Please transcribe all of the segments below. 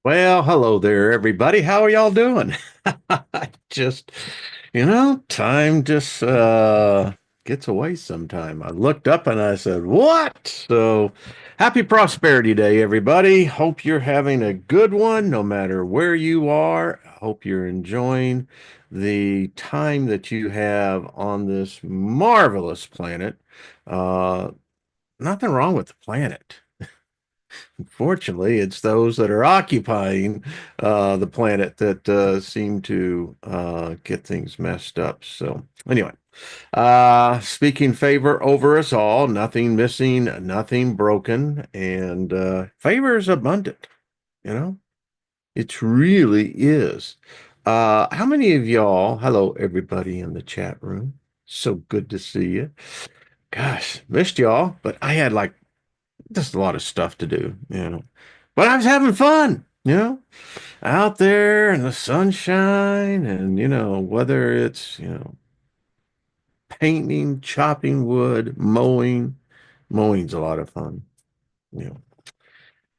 Well, hello there, everybody. How are y'all doing? Just, time just gets away sometime. I looked up and I said, "What?" So, happy Prosperity Day, everybody. Hope you're having a good one, no matter where you are. I hope you're enjoying the time that you have on this marvelous planet. Uh, Nothing wrong with the planet. Fortunately, it's those that are occupying the planet that seem to get things messed up. So, anyway, speaking favor over us all, nothing missing, nothing broken, and favor is abundant. You know, it really is. How many of y'all, hello, everybody in the chat room. So good to see you. Gosh, missed y'all, but I had like just a lot of stuff to do. But I was having fun, out there in the sunshine and, whether it's painting, chopping wood, mowing. Mowing's a lot of fun. You know,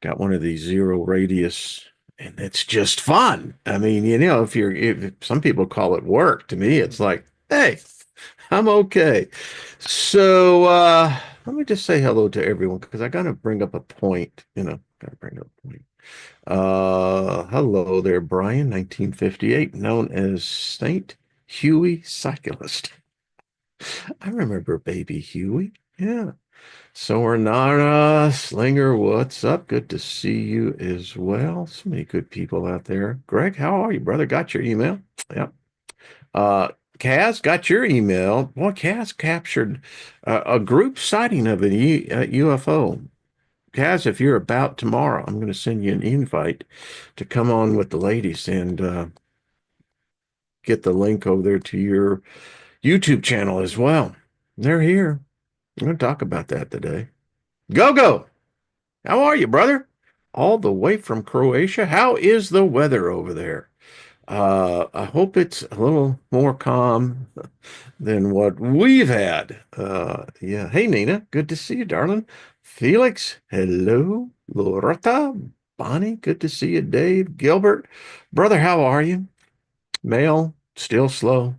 got one of these zero radius and it's just fun. I mean, if some people call it work, to me, it's like, hey, I'm okay. So, let me just say hello to everyone because I gotta bring up a point, gotta bring up a point. Hello there, Brian, 1958, known as Saint Huey Cyclist. I remember baby Huey. Yeah. So are Nara, Slinger, what's up? Good to see you as well. So many good people out there. Greg, how are you, brother? Got your email? Yep. Uh, Kaz, got your email. Boy, Kaz captured a group sighting of a UFO. Kaz, if you're about tomorrow, I'm going to send you an invite to come on with the ladies and get the link over there to your YouTube channel as well. They're here. I'm going to talk about that today. Go. How are you, brother? All the way from Croatia. How is the weather over there? I hope it's a little more calm than what we've had. Yeah. Hey, Nina. Good to see you, darling. Felix. Hello. Loretta. Bonnie. Good to see you, Dave. Gilbert. Brother, how are you? Mail. Still slow.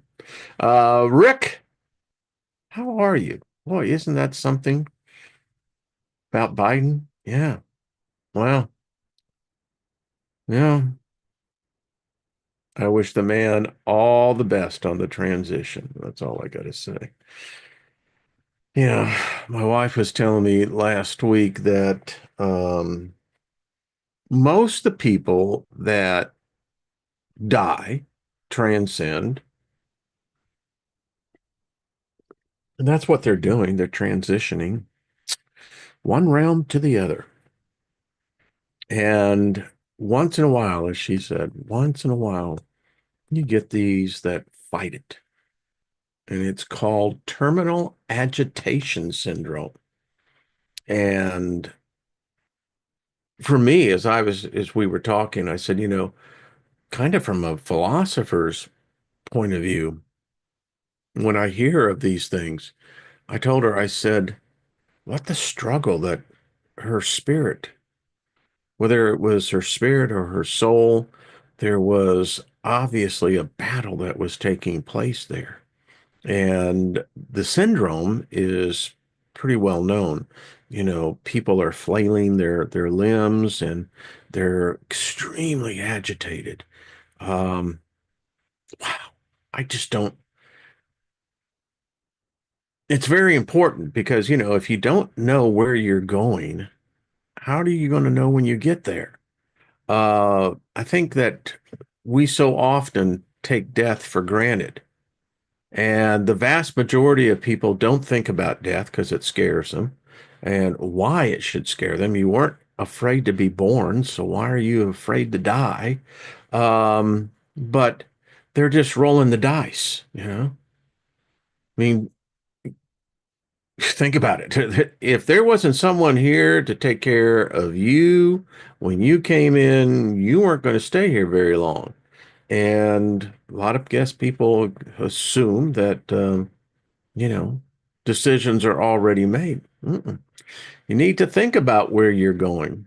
Rick. How are you? Boy, isn't that something about Biden? Yeah. Well, yeah. I wish the man all the best on the transition. That's all I got to say. My wife was telling me last week that most of the people that die transcend, and that's what they're doing. They're transitioning one realm to the other. And once in a while, as she said, once in a while, you get these that fight it. And it's called terminal agitation syndrome. And for me, as we were talking, I said, kind of from a philosopher's point of view, when I hear of these things, I told her, I said, what the struggle that her spirit, whether it was her spirit or her soul, there was obviously a battle that was taking place there. And the syndrome is pretty well known. People are flailing their limbs and they're extremely agitated. Um, wow. I just don't. It's very important because, if you don't know where you're going, how are you going to know when you get there? I think that we so often take death for granted. And the vast majority of people don't think about death because it scares them and why it should scare them. You weren't afraid to be born, so why are you afraid to die? But they're just rolling the dice. I mean, think about it. If there wasn't someone here to take care of you when you came in, you weren't going to stay here very long. And a lot of guess people assume that you know, decisions are already made. Mm-mm. You need to think about where you're going.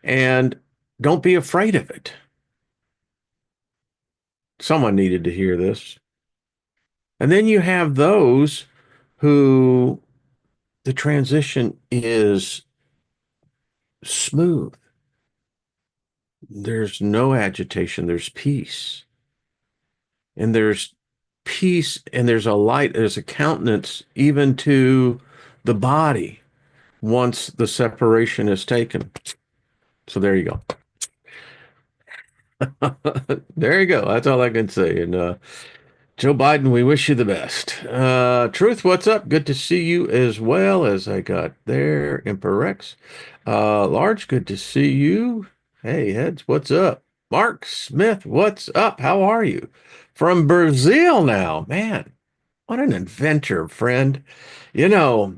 And don't be afraid of it. Someone needed to hear this. And then you have those who the transition is smooth. There's no agitation, there's peace. And there's peace and there's a light, there's a countenance even to the body once the separation is taken. So there you go. There you go. That's all I can say. And Joe Biden, we wish you the best. Truth, what's up? Good to see you as well as I got there. Emperor Rex. Large, good to see you. Hey, Heads, what's up? Mark Smith, what's up? How are you? From Brazil now. Man, what an adventure, friend. You know,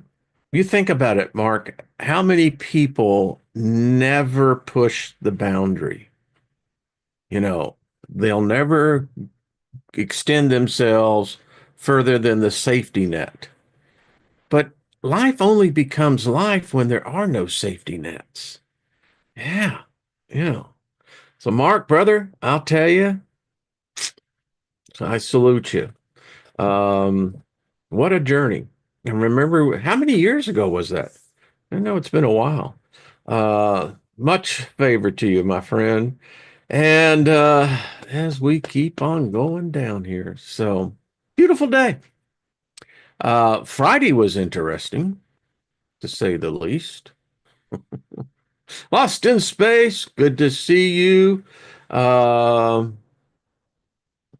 you think about it, Mark, how many people never push the boundary? You know, they'll never extend themselves further than the safety net. But life only becomes life when there are no safety nets. Yeah, yeah. So, Mark, brother, I'll tell you, I salute you. Um, what a journey. And remember, how many years ago was that? I know it's been a while. Much favor to you, my friend. And as we keep on going down here, so beautiful day. Friday was interesting, to say the least. Lost in Space, good to see you. Um,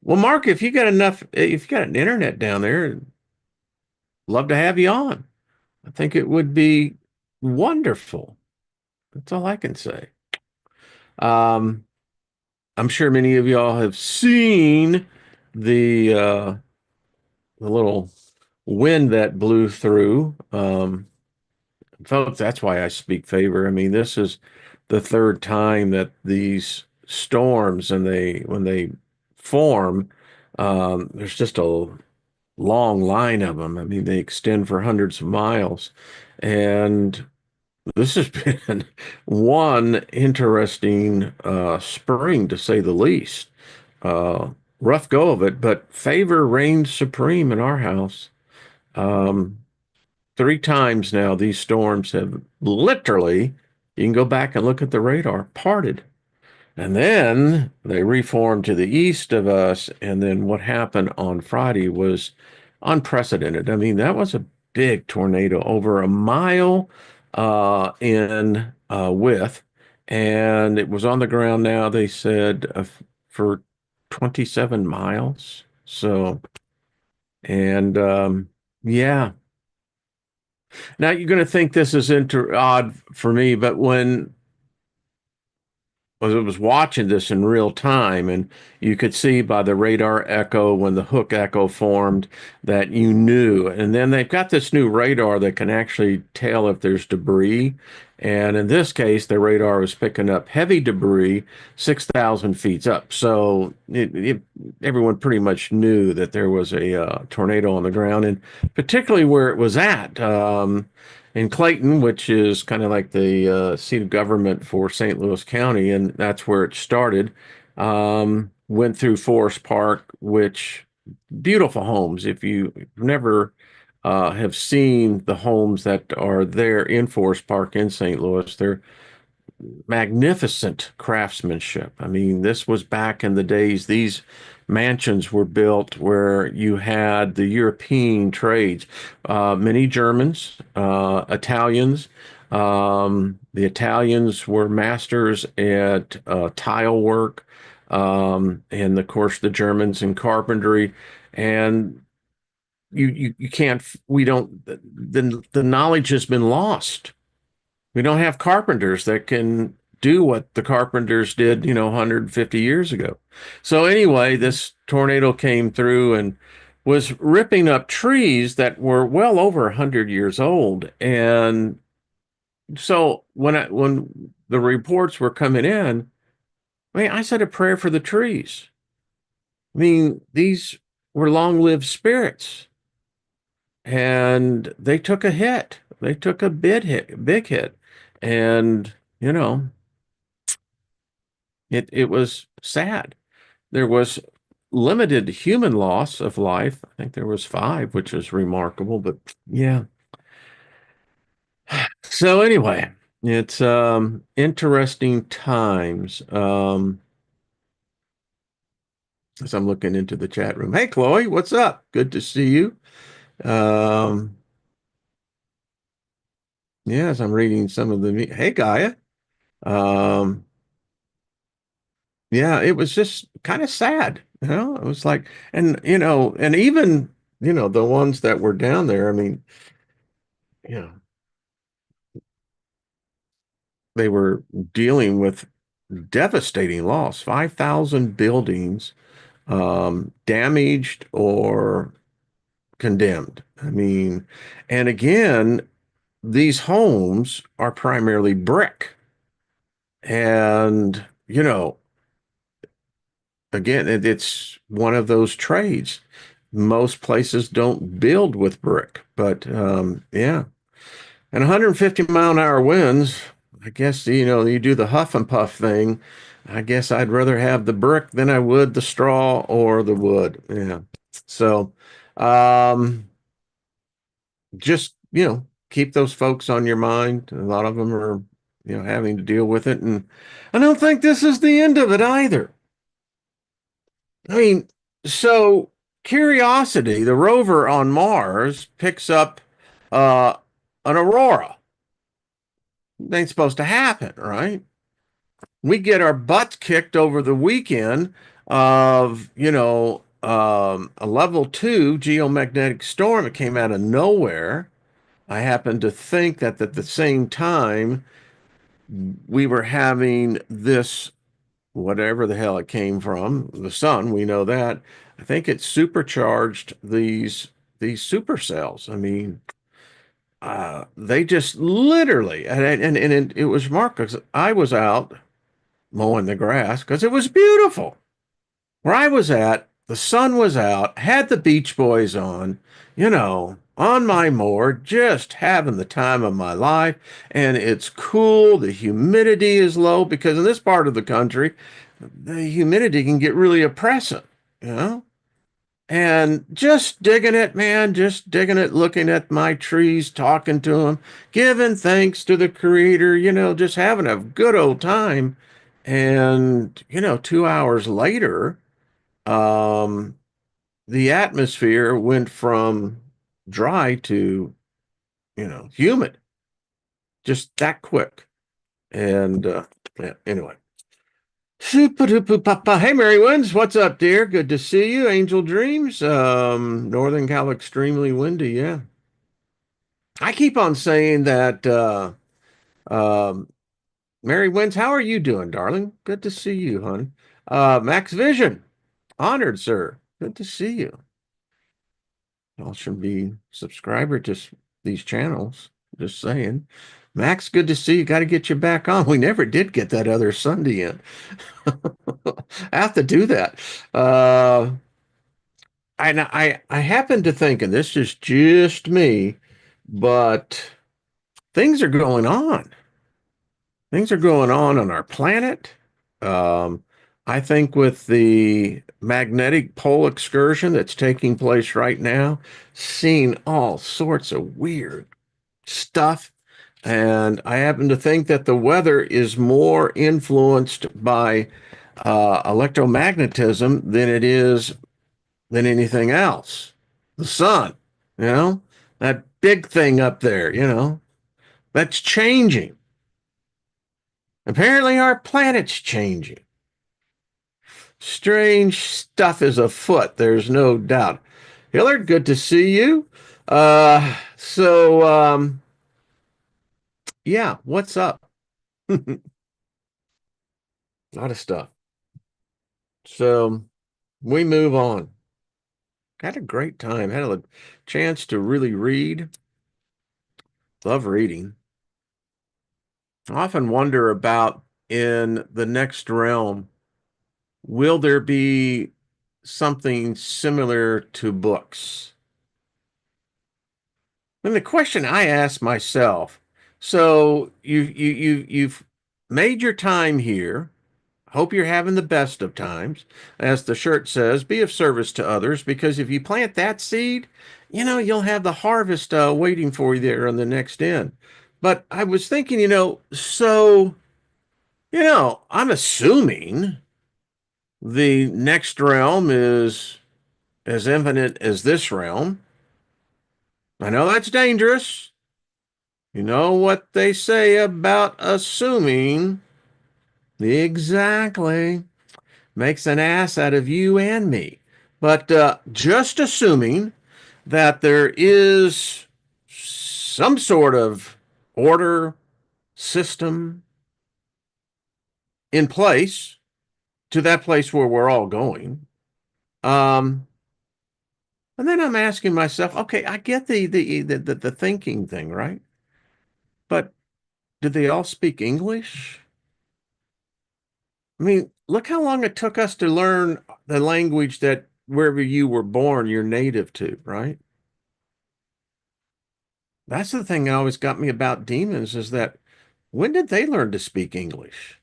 well, Mark, if you got enough, if you got an internet down there, love to have you on. I think it would be wonderful. That's all I can say. Um, I'm sure many of y'all have seen the little wind that blew through. Folks, that's why I speak favor. I mean, this is the third time that these storms and they when they form, there's just a long line of them. I mean, they extend for hundreds of miles. And this has been one interesting spring, to say the least. Uh, Rough go of it, but favor reigns supreme in our house. Um, Three times now, these storms have literally, you can go back and look at the radar, parted. And then they reformed to the east of us. And then what happened on Friday was unprecedented. I mean, that was a big tornado, over a mile in width. And it was on the ground now, they said, for 27 miles. So, and yeah. Now you're going to think this is odd for me, but when I was watching this in real time, and you could see by the radar echo when the hook echo formed that you knew. And then they've got this new radar that can actually tell if there's debris. And in this case, the radar was picking up heavy debris 6,000 feet up. So everyone pretty much knew that there was a tornado on the ground, and particularly where it was at. In Clayton, which is kind of like the seat of government for St. Louis County, and that's where it started. Went through Forest Park, which beautiful homes. If you never have seen the homes that are there in Forest Park in St. Louis, they're magnificent craftsmanship. I mean, this was back in the days these mansions were built where you had the European trades, many Germans, Italians. The Italians were masters at tile work, and of course the Germans in carpentry. And you can't, we don't, the knowledge has been lost. We don't have carpenters that can do what the carpenters did, 150 years ago. So anyway, this tornado came through and was ripping up trees that were well over 100 years old. And so when the reports were coming in, I mean, I said a prayer for the trees. I mean, these were long-lived spirits, and they took a hit. They took a big hit. And, you know, It was sad. There was limited human loss of life. I think there was five, which was remarkable, but yeah. So anyway, it's interesting times. As I'm looking into the chat room. Hey Chloe, what's up? Good to see you. Um, yes, I'm reading some of the hey Gaia. Um, yeah, it was just kind of sad, you know. It was like, and and even the ones that were down there. I mean, you know, they were dealing with devastating loss. 5,000 buildings damaged or condemned. I mean, and again, these homes are primarily brick, and again, it's one of those trades. Most places don't build with brick, but yeah. And 150-mile-an-hour winds, I guess, you do the huff and puff thing. I guess I'd rather have the brick than I would the straw or the wood. Yeah. So, just, keep those folks on your mind. A lot of them are, having to deal with it. And I don't think this is the end of it either. I mean, so Curiosity, the rover on Mars, picks up uh, an aurora. It ain't supposed to happen, right? We get our butts kicked over the weekend of, a level 2 geomagnetic storm. It came out of nowhere. I happen to think that at the same time, we were having this, whatever the hell it came from, the sun, we know that. I think it supercharged these supercells. I mean, they just literally, and it was marked because I was out mowing the grass because it was beautiful. Where I was at, the sun was out, had the Beach Boys on, on my mower, just having the time of my life. And it's cool. The humidity is low because in this part of the country, the humidity can get really oppressive, you know? And just digging it, man, just digging it, looking at my trees, talking to them, giving thanks to the creator, just having a good old time. And, 2 hours later, um, the atmosphere went from dry to, humid, just that quick. And yeah, anyway. Super-duper-papa. Hey, Mary Winds, what's up, dear? Good to see you. Angel Dreams. Northern Cal, extremely windy. Yeah. I keep on saying that. Um, Mary Winds, how are you doing, darling? Good to see you, hon. Max Vision, honored, sir. Good to see you. Y'all should be subscriber to these channels. Just saying. Max, good to see you. Got to get you back on. We never did get that other Sunday in. I have to do that. Uh, I happen to think, and this is just me, but things are going on. Things are going on our planet. Um, I think with the magnetic pole excursion that's taking place right now, seeing all sorts of weird stuff. And I happen to think that the weather is more influenced by electromagnetism than it is than anything else. The sun, you know, that big thing up there, that's changing. Apparently, our planet's changing. Strange stuff is afoot, there's no doubt. Hillard, good to see you. Yeah, what's up? A lot of stuff. So, we move on. Had a great time. Had a chance to really read. Love reading. I often wonder about in the next realm, will there be something similar to books? And the question I ask myself, so you've made your time here. Hope you're having the best of times. As the shirt says, be of service to others, because if you plant that seed, you'll have the harvest waiting for you there on the next end. But I was thinking, I'm assuming the next realm is as infinite as this realm. I know that's dangerous. You know what they say about assuming. Exactly. Makes an ass out of you and me. But just assuming that there is some sort of order, system in place to that place where we're all going. Um, and then I'm asking myself, okay, I get the thinking thing, right? But do they all speak English? I mean, look how long it took us to learn the language that wherever you were born, you're native to, right? That's the thing that always got me about demons is that when did they learn to speak English?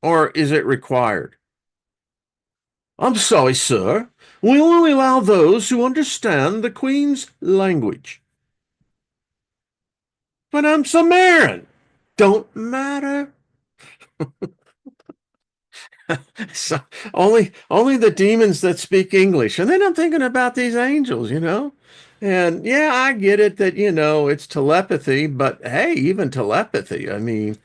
Or is it required? I'm sorry, sir. We only allow those who understand the Queen's language. But I'm Sumerian. Don't matter. So only the demons that speak English. And then I'm thinking about these angels. And yeah, I get it that, it's telepathy, but hey, even telepathy, I mean,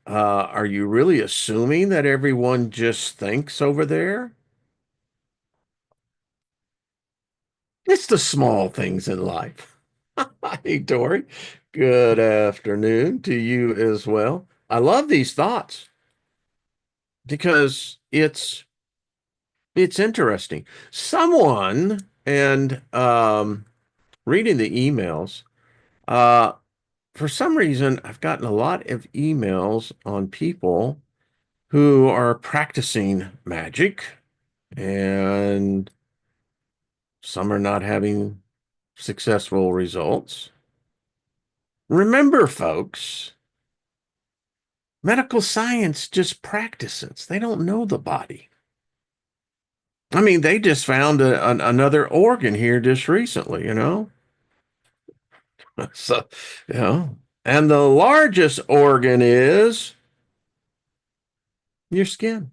are you really assuming that everyone just thinks over there? It's the small things in life. Hey, Tori. Good afternoon to you as well. I love these thoughts because it's interesting. Someone and reading the emails, uh, for some reason, I've gotten a lot of emails on people who are practicing magic, and some are not having successful results. Remember, folks, medical science just practices. They don't know the body. I mean, they just found another organ here just recently. So, you and the largest organ is your skin.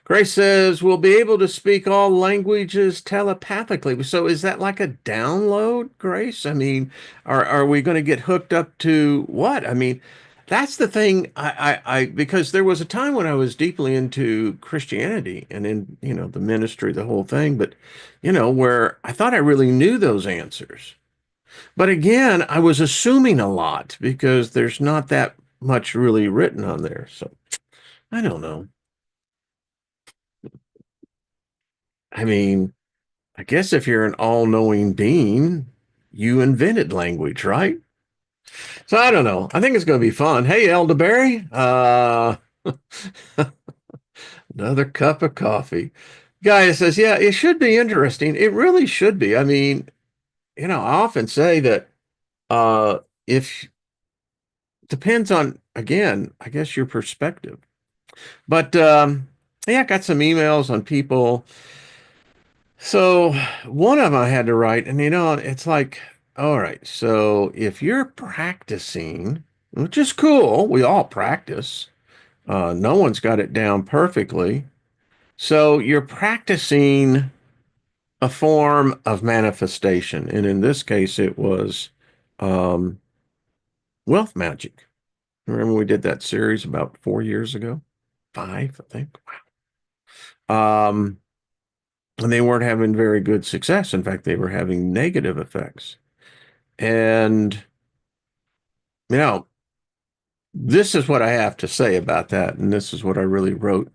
Grace says we'll be able to speak all languages telepathically. So is that like a download, Grace? I mean, are we going to get hooked up to what? I mean, that's the thing. Because there was a time when I was deeply into Christianity and in, the ministry, the whole thing, but where I thought I really knew those answers. But again, I was assuming a lot because there's not that much really written on there. So I don't know. I mean, I guess if you're an all-knowing being, you invented language, right? So I don't know. I think it's going to be fun. Hey, Elderberry, another cup of coffee. Guy says, yeah, it should be interesting. It really should be. I mean, I often say that if depends on, again, I guess your perspective. But yeah, I got some emails on people. So one of them I had to write, and it's like, all right, so if you're practicing, which is cool, we all practice. No one's got it down perfectly. So you're practicing a form of manifestation, and in this case, it was um, wealth magic. Remember we did that series about 4 years ago, 5, I think. And they weren't having very good success. In fact, they were having negative effects. And, you know, this is what I have to say about that. And this is what I really wrote.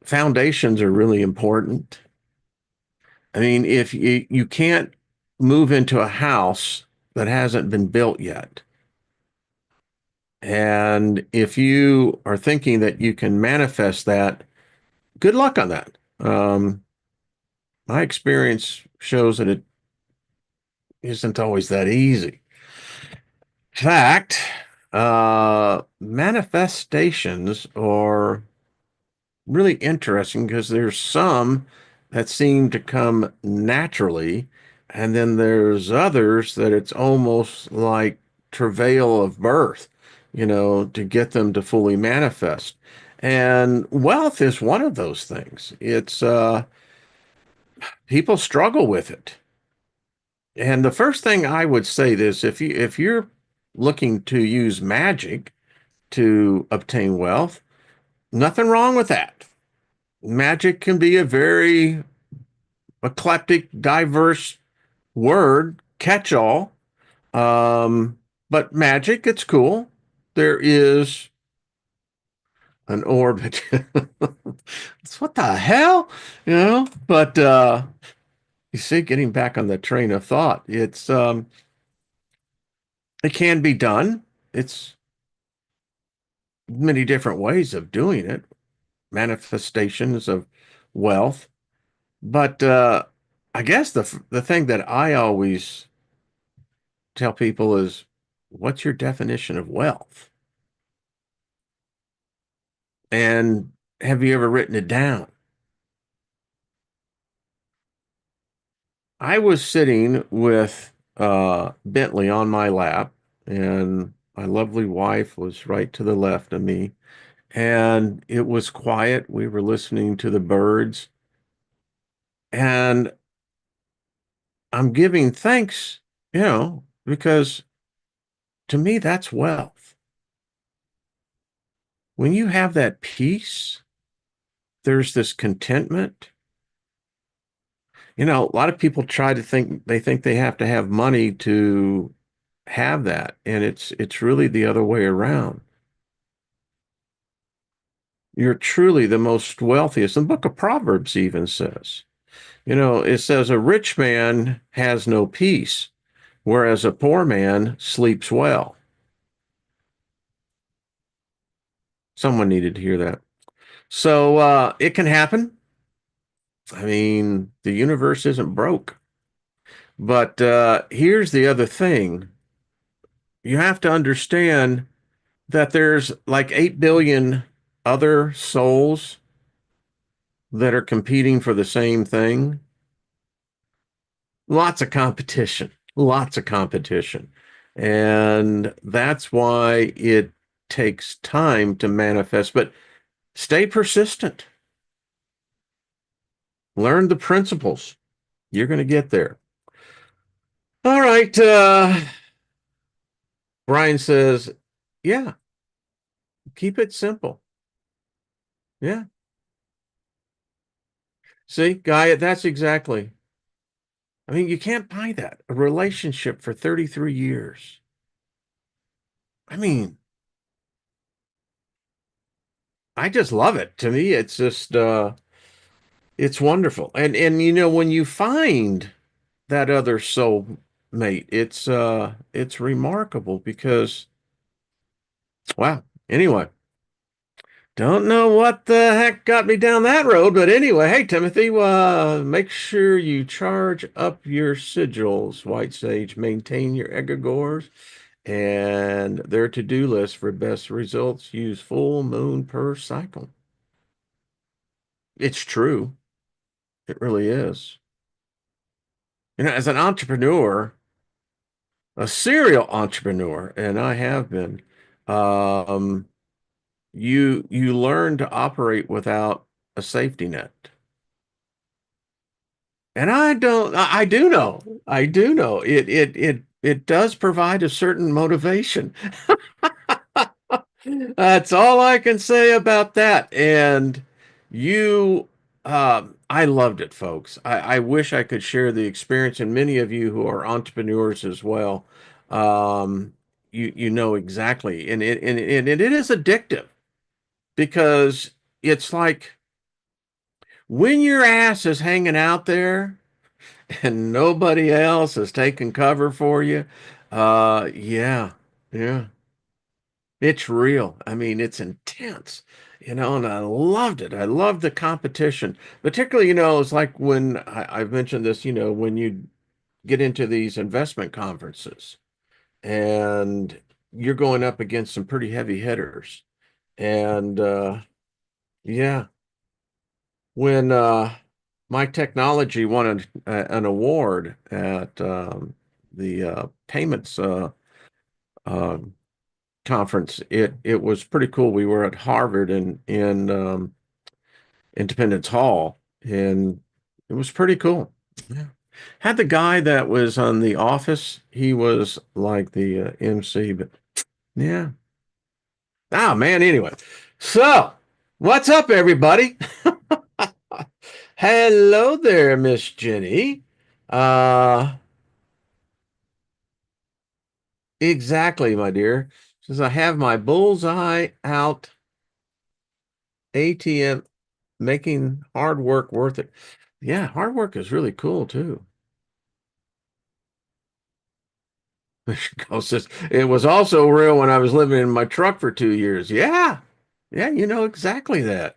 Foundations are really important. I mean, if you can't move into a house that hasn't been built yet, and if you are thinking that you can manifest that, good luck on that. My experience shows that it isn't always that easy. Fact, manifestations are really interesting because there's some that seem to come naturally, and then there's others that it's almost like travail of birth, to get them to fully manifest. And wealth is one of those things. It's people struggle with it. And the first thing I would say this, if you're looking to use magic to obtain wealth, nothing wrong with that. Magic can be a very eclectic, diverse word, catch all. Um, but magic, it's cool. There is an orbit. It's what the hell, But you see, getting back on the train of thought, it can be done. It's many different ways of doing it, manifestations of wealth. But I guess the thing that I always tell people is, what's your definition of wealth? And have you ever written it down? I was sitting with Bentley on my lap, and my lovely wife was right to the left of me. And it was quiet. We were listening to the birds, and I'm giving thanks, because to me, that's wealth. When you have that peace, there's this contentment. A lot of people try to think they have to have money to have that, and it's really the other way around. You're truly the most wealthiest. The book of Proverbs even says, it says a rich man has no peace, whereas a poor man sleeps well. Someone needed to hear that. So it can happen. I mean, the universe isn't broke. But here's the other thing. You have to understand that there's like 8 billion other souls that are competing for the same thing. Lots of competition, lots of competition. And that's why it takes time to manifest, but stay persistent. Learn the principles. You're going to get there. All right. Brian says, yeah, keep it simple. Yeah. See, Guy, that's exactly. I mean, you can't buy that. A relationship for 33 years. I mean, I just love it. To me, it's just it's wonderful. And when you find that other soul mate, it's remarkable because wow. Anyway, don't know what the heck got me down that road, but anyway, hey Timothy, make sure you charge up your sigils, White Sage, maintain your egregores and their to-do list for best results. Use full moon per cycle. It's true. It really is. As an entrepreneur, a serial entrepreneur, and I have been, um, you learn to operate without a safety net. And I do know it does provide a certain motivation. That's all I can say about that. And you, I loved it, folks. I wish I could share the experience, and many of you who are entrepreneurs as well, um, you know exactly, and it is addictive because it's like when your ass is hanging out there and nobody else is taking cover for you. Yeah, yeah. It's real. I mean, it's intense, and I loved it. I loved the competition, particularly, it's like when I've mentioned this, when you get into these investment conferences and you're going up against some pretty heavy hitters. And yeah, when my technology won an award at the payments uh, conference. It was pretty cool. We were at Harvard in Independence Hall, and it was pretty cool. Yeah. Had the guy that was on The Office. He was like the MC, but yeah. Oh man. Anyway, so what's up, everybody? Hello there, Miss Jenny. Uh, exactly, my dear. Since I have my bullseye out ATM making hard work worth it. Yeah, hard work is really cool too. Gnosis. It was also real when I was living in my truck for 2 years. Yeah. Yeah, you know exactly that.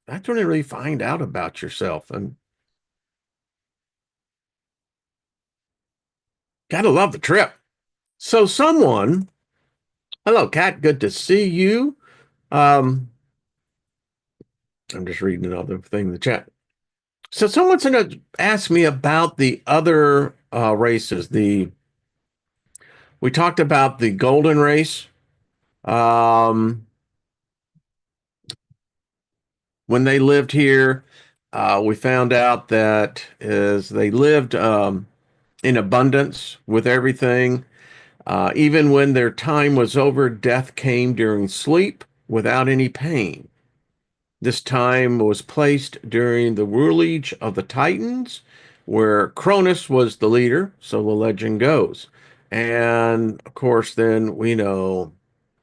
That's when you really find out about yourself and gotta love the trip. So hello, Kat, good to see you. Um, I'm just reading another thing in the chat. So someone's gonna ask me about the other races. The We talked about the golden race. Um, when they lived here, we found out that as they lived in abundance with everything, even when their time was over, death came during sleep without any pain. This time was placed during the rulage of the Titans, where Cronus was the leader, so the legend goes. And of course, then we know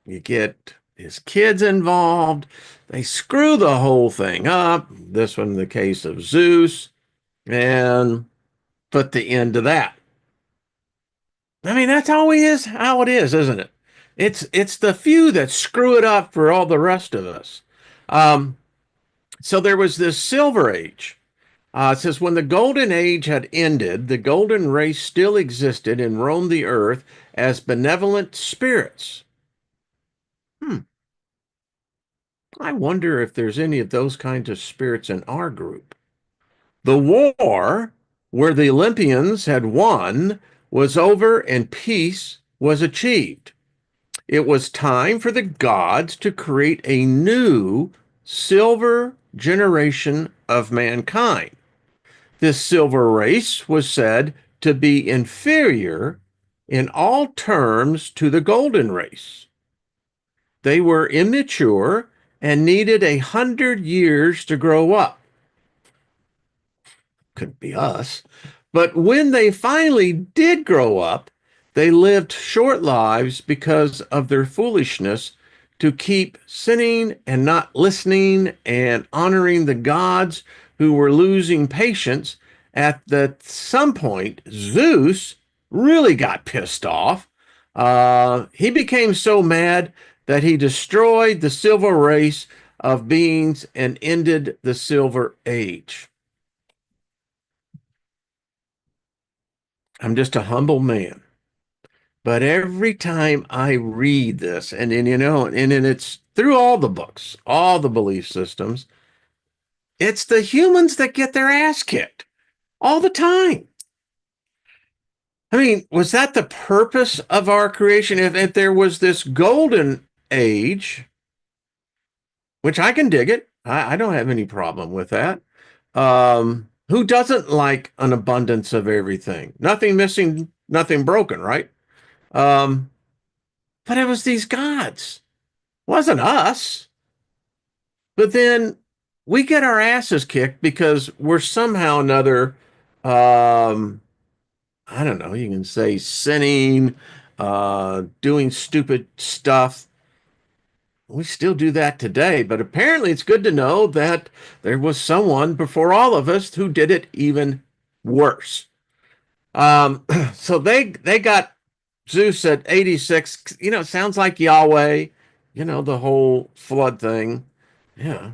you get his kids involved. They screw the whole thing up. This one, the case of Zeus, and put the end to that. I mean, that's always how it is, isn't it? It's the few that screw it up for all the rest of us. Um, so there was this Silver Age. It says when the Golden Age had ended, the Golden Race still existed and roamed the earth as benevolent spirits. Hmm. I wonder if there's any of those kinds of spirits in our group. The war, where the Olympians had won, was over and peace was achieved. It was time for the gods to create a new silver generation of mankind. This silver race was said to be inferior in all terms to the golden race. They were immature and needed 100 years to grow up. Couldn't be us. But when they finally did grow up, they lived short lives because of their foolishness to keep sinning and not listening and honoring the gods who were losing patience. Some point, Zeus really got pissed off. He became so mad that he destroyed the silver race of beings and ended the silver age. I'm just a humble man. But every time I read this, and it's through all the books, all the belief systems, it's the humans that get their ass kicked all the time. I mean, was that the purpose of our creation? If there was this golden age, which I can dig it, I don't have any problem with that. Who doesn't like an abundance of everything? Nothing missing, nothing broken, right? Um, But it was these gods. It wasn't us. But then we get our asses kicked because we're somehow another, um, I don't know, you can say sinning, doing stupid stuff. We still do that today, but apparently it's good to know that there was someone before all of us who did it even worse. So they got Zeus at 86, sounds like Yahweh, the whole flood thing. Yeah.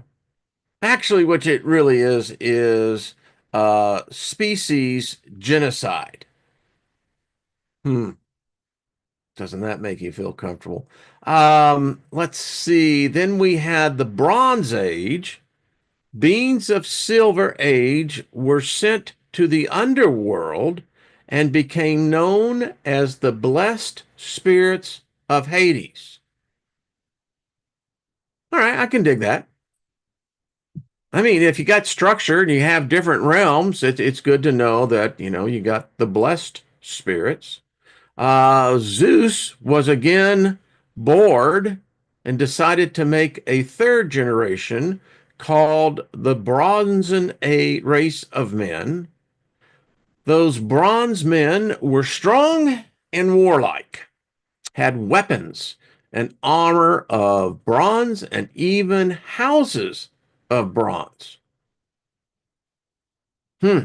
Actually, what it really is species genocide. Hmm. Doesn't that make you feel comfortable? Let's see. Then we had the Bronze Age. Beings of Silver Age were sent to the underworld and became known as the blessed spirits of Hades. All right, I can dig that. I mean, if you got structure and you have different realms, it's good to know that, you got the blessed spirits. Zeus was again bored and decided to make a third generation called the Bronzen A race of men. Those bronze men were strong and warlike, had weapons and armor of bronze, and even houses of bronze. Hmm.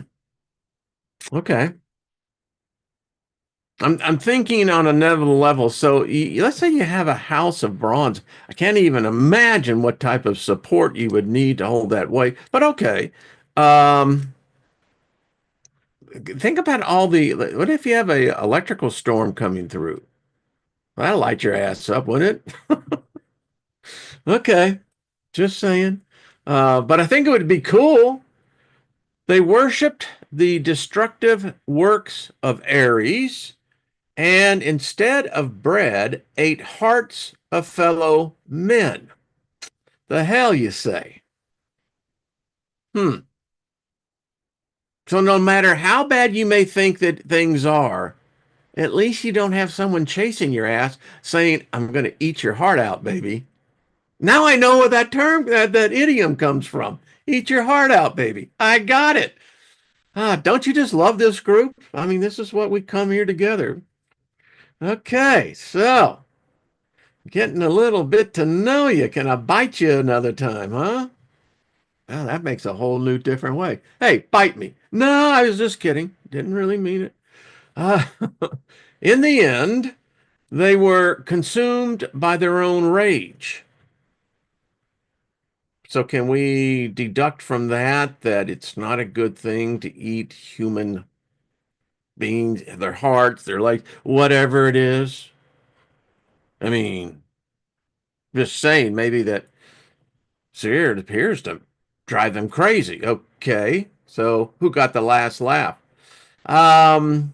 Okay. I'm thinking on another level. So let's say you have a house of bronze. I can't even imagine what type of support you would need to hold that weight. But okay. Um, think about all the. What if you have a electrical storm coming through? That'll light your ass up, wouldn't it? Okay. Just saying. But I think it would be cool. They worshipped the destructive works of Ares, and instead of bread, ate hearts of fellow men. The hell you say? Hmm. So no matter how bad you may think that things are, at least you don't have someone chasing your ass saying, "I'm going to eat your heart out, baby." Now I know where that term, that idiom comes from. Eat your heart out, baby. I got it. Don't you just love this group? I mean, this is what we come here together. Okay, so getting a little bit to know you. Can I bite you another time, huh? Well, that makes a whole new different way. Hey, bite me. No, I was just kidding. Didn't really mean it. Uh, in the end, they were consumed by their own rage. So can we deduct from that that it's not a good thing to eat human beings, their hearts, their legs, whatever it is? I mean, just saying, maybe that Sear appears to drive them crazy. Okay, so who got the last laugh? Um,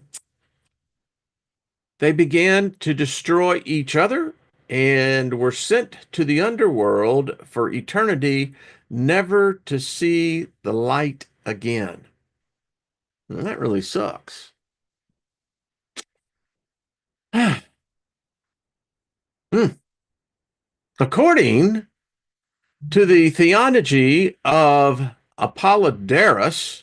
they began to destroy each other and were sent to the underworld for eternity, never to see the light again. Well, that really sucks. Hmm. According to the theology of Apollodorus,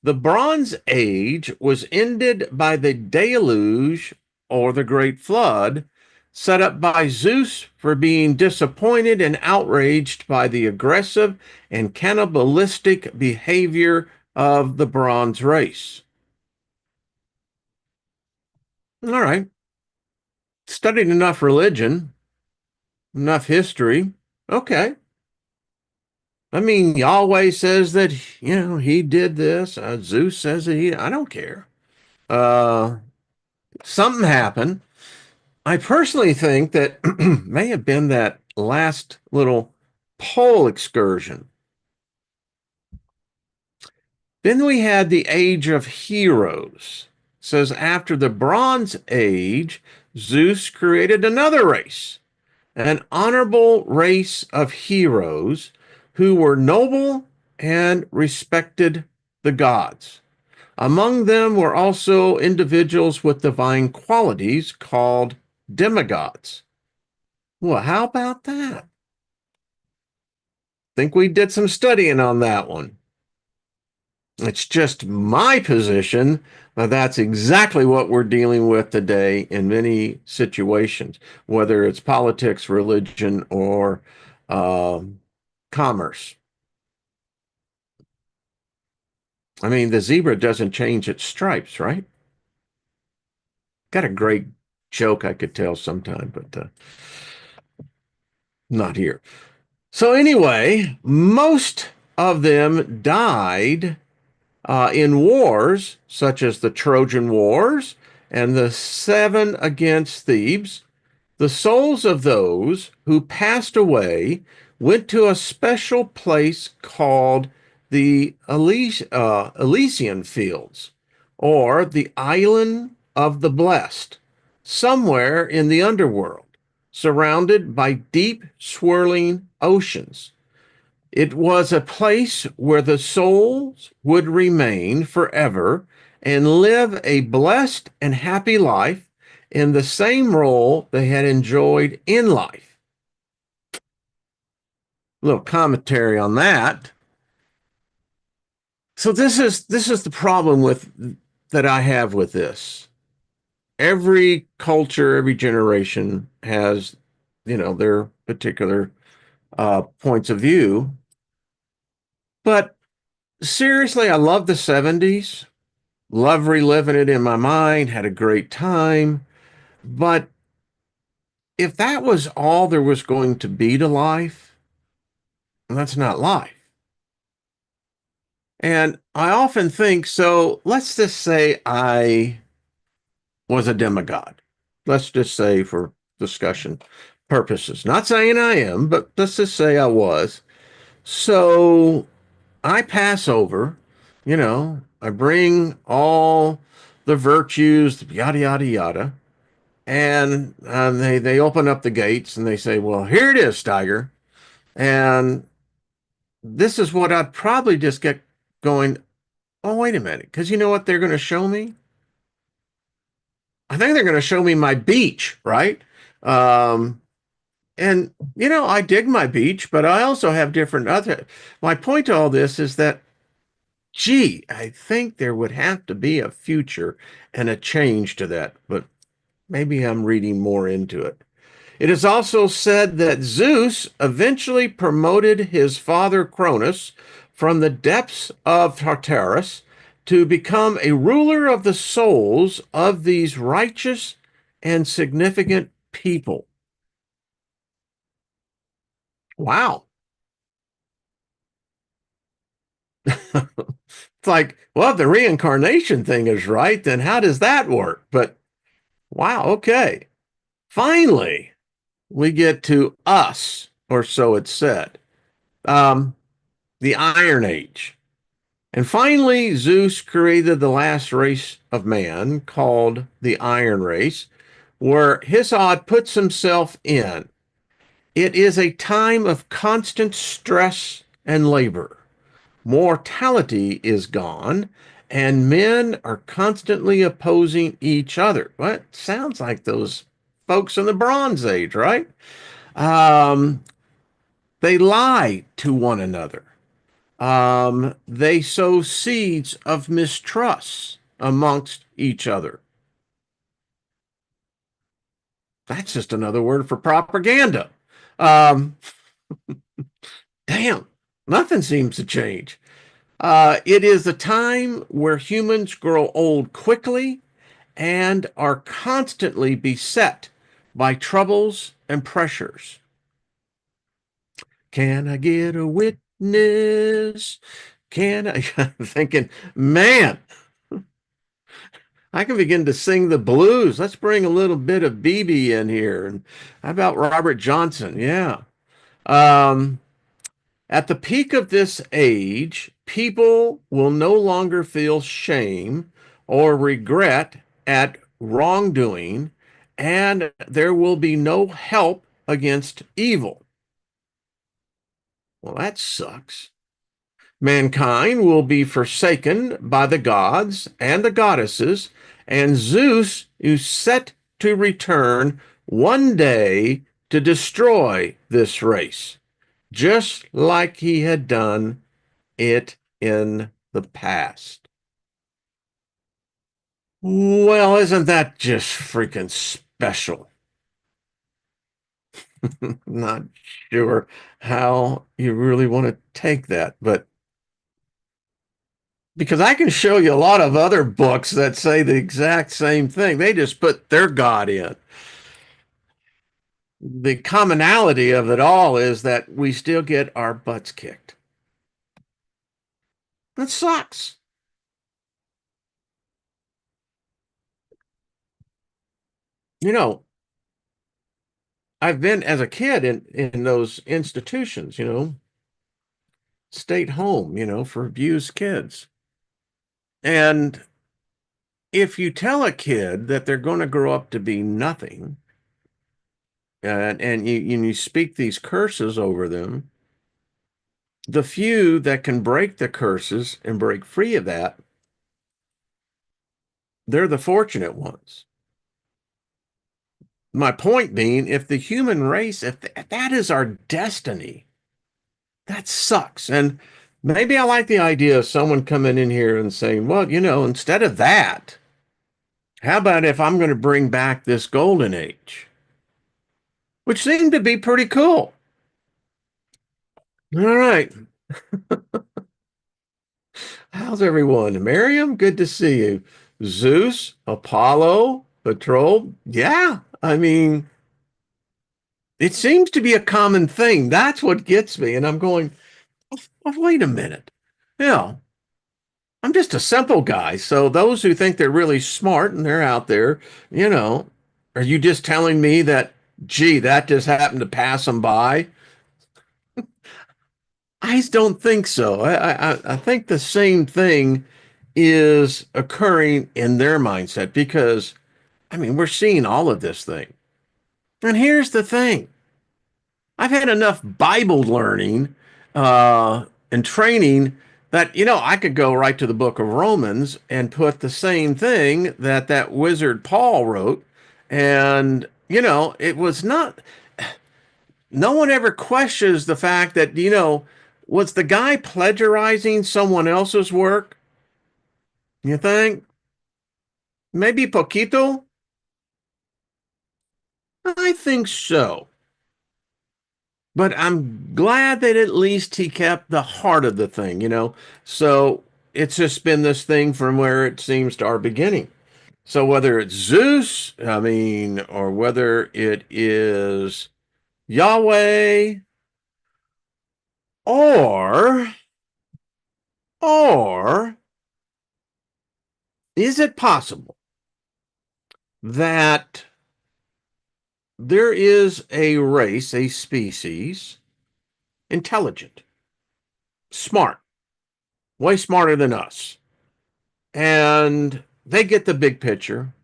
the Bronze Age was ended by the deluge or the Great Flood, set up by Zeus for being disappointed and outraged by the aggressive and cannibalistic behavior of the Bronze race. All right, studied enough religion, enough history. Okay. I mean, Yahweh says that, he did this. Zeus says that I don't care. Uh, Something happened. I personally think that may have been that last little pole excursion. Then we had the Age of Heroes. It says after the Bronze Age, Zeus created another race, an honorable race of heroes who were noble and respected the gods. Among them were also individuals with divine qualities called demigods. Well, how about that? Think we did some studying on that one. It's just my position that that's exactly what we're dealing with today in many situations, whether it's politics, religion, or commerce. I mean, the zebra doesn't change its stripes, right? Got a great joke I could tell sometime, but not here. So, anyway, most of them died in wars such as the Trojan Wars and the Seven against Thebes. The souls of those who passed away went to a special place called the Elysian Fields, or the Island of the Blessed, somewhere in the underworld, surrounded by deep, swirling oceans. It was a place where the souls would remain forever and live a blessed and happy life in the same role they had enjoyed in life. A little commentary on that. So this is the problem with that I have with this. Every culture, every generation has, their particular points of view. But seriously, I love the 70s. Love reliving it in my mind, had a great time. But if that was all there was going to be to life, that's not life. And I often think, so let's just say I was a demigod. Let's just say for discussion purposes. Not saying I am, but let's just say I was. So I pass over, I bring all the virtues, yada, yada, yada. And they open up the gates and they say, well, here it is, Steiger. And this is what I'd probably just get going, oh, wait a minute. Because you know what they're going to show me? I think they're going to show me my beach, right? Um, and, I dig my beach, but I also have different other. My point to all this is that, gee, I think there would have to be a future and a change to that. But maybe I'm reading more into it. It is also said that Zeus eventually promoted his father Cronus from the depths of Tartarus to become a ruler of the souls of these righteous and significant people. Wow. It's like, well, if the reincarnation thing is right, then how does that work? But wow, okay. Finally, we get to us, or so it's said. Um, the Iron Age. And finally, Zeus created the last race of man called the Iron Race, where Hesiod puts himself in. It is a time of constant stress and labor. Mortality is gone, and men are constantly opposing each other. What sounds like those folks in the Bronze Age, right? Um, they lie to one another. They sow seeds of mistrust amongst each other. That's just another word for propaganda. Um, damn, nothing seems to change. It is a time where humans grow old quickly and are constantly beset by troubles and pressures. Can I get a witness? Can I? I'm thinking, man, I can begin to sing the blues. Let's bring a little bit of BB in here. And how about Robert Johnson? Yeah. Um, at the peak of this age, people will no longer feel shame or regret at wrongdoing, and there will be no help against evil. Well, that sucks. Mankind will be forsaken by the gods and the goddesses, and Zeus is set to return one day to destroy this race, just like he had done it in the past. Well, isn't that just freaking special? Not sure how you really want to take that, but because I can show you a lot of other books that say the exact same thing. They just put their God in. The commonality of it all is that we still get our butts kicked. That sucks. You know, I've been as a kid in those institutions, state home, for abused kids. And if you tell a kid that they're going to grow up to be nothing, and you speak these curses over them, the few that can break the curses and break free of that, they're the fortunate ones. My point being, if the human race, if that is our destiny, that sucks. And maybe I like the idea of someone coming in here and saying, well, instead of that, how about if I'm going to bring back this golden age, which seemed to be pretty cool. All right. How's everyone? Miriam, good to see you. Zeus, Apollo, Patrol. Yeah, I mean, it seems to be a common thing. That's what gets me. And I'm going, oh, wait a minute. Yeah, I'm just a simple guy. So those who think they're really smart and they're out there, you know, are you just telling me that, gee, that just happened to pass them by? I don't think so. I think the same thing is occurring in their mindset because, I mean, we're seeing all of this thing. And here's the thing. I've had enough Bible learning and training that, I could go right to the book of Romans and put the same thing that wizard Paul wrote. And, it was not, no one ever questions the fact that, was the guy plagiarizing someone else's work? You think? Maybe poquito? I think so. But I'm glad that at least he kept the heart of the thing. So it's just been this thing from where it seems to our beginning. So whether it's Zeus, I mean, or whether it is Yahweh, or or is it possible that there is a race, a species, intelligent, smart, way smarter than us, and they get the big picture.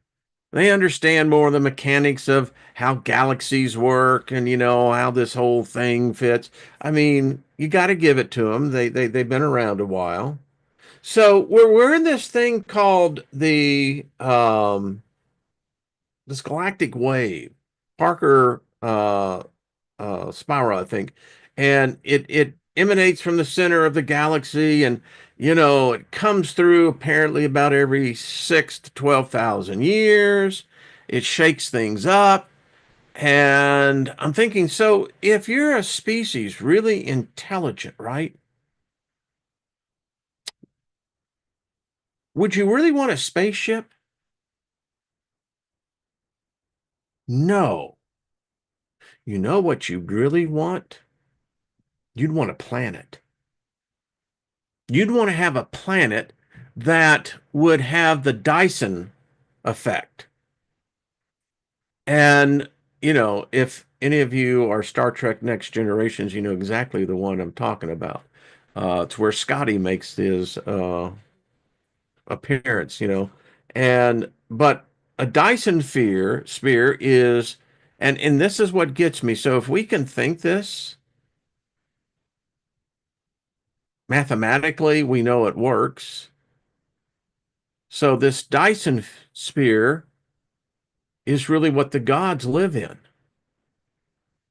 They understand more of the mechanics of how galaxies work and how this whole thing fits. I mean, you got to give it to them. They've been around a while. So we're in this thing called the this galactic wave, Parker spiral, I think, and it emanates from the center of the galaxy, and it comes through apparently about every 6 to 12,000 years. It shakes things up, and I'm thinking, so if you're a species really intelligent, right? Would you really want a spaceship? No. You know what you'd really want? You'd want a planet. You'd want to have a planet that would have the Dyson effect. And, if any of you are Star Trek Next Generations, you know exactly the one I'm talking about. It's where Scotty makes his appearance. But a Dyson sphere is, and this is what gets me. So if we can think this mathematically, we know it works. So this Dyson sphere is really what the gods live in.